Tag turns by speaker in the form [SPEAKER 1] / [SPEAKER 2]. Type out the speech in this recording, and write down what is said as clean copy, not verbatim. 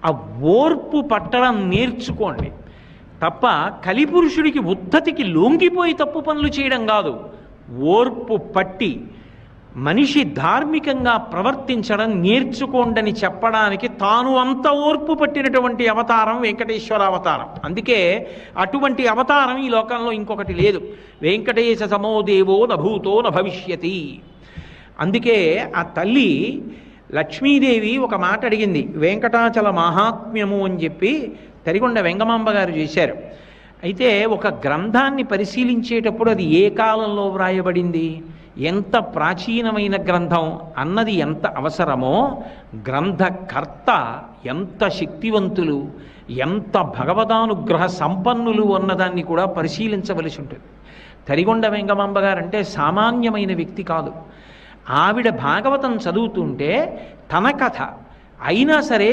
[SPEAKER 1] ఆ ఓర్పు పట్టడం నేర్చుకోండి తప్ప కలిపురుషుడికి ఉద్ధతికి లొంగిపోయి తప్పు పనులు చేయడం కాదు. ఓర్పు పట్టి మనిషి ధార్మికంగా ప్రవర్తించడం నేర్చుకోండని చెప్పడానికి తాను అంత ఓర్పు పట్టినటువంటి అవతారం వెంకటేశ్వర అవతారం. అందుకే అటువంటి అవతారం ఈ లోకంలో ఇంకొకటి లేదు. వెంకటేశ సమో దేవో నభూతో నభవిష్యతి. అందుకే ఆ తల్లి లక్ష్మీదేవి ఒక మాట అడిగింది. వెంకటాచల మహాత్మ్యము అని చెప్పి తరిగొండ వెంగమాంబ గారు చేశారు. అయితే ఒక గ్రంథాన్ని పరిశీలించేటప్పుడు అది ఏ కాలంలో వ్రాయబడింది, ఎంత ప్రాచీనమైన గ్రంథం అన్నది ఎంత అవసరమో, గ్రంథకర్త ఎంత శక్తివంతులు, ఎంత భగవదానుగ్రహ సంపన్నులు అన్నదాన్ని కూడా పరిశీలించవలసి ఉంటుంది. తరిగొండ వెంగమాంబ గారంటే సామాన్యమైన వ్యక్తి కాదు. ఆవిడ భాగవతం చదువుతుంటే తన కథ అయినా సరే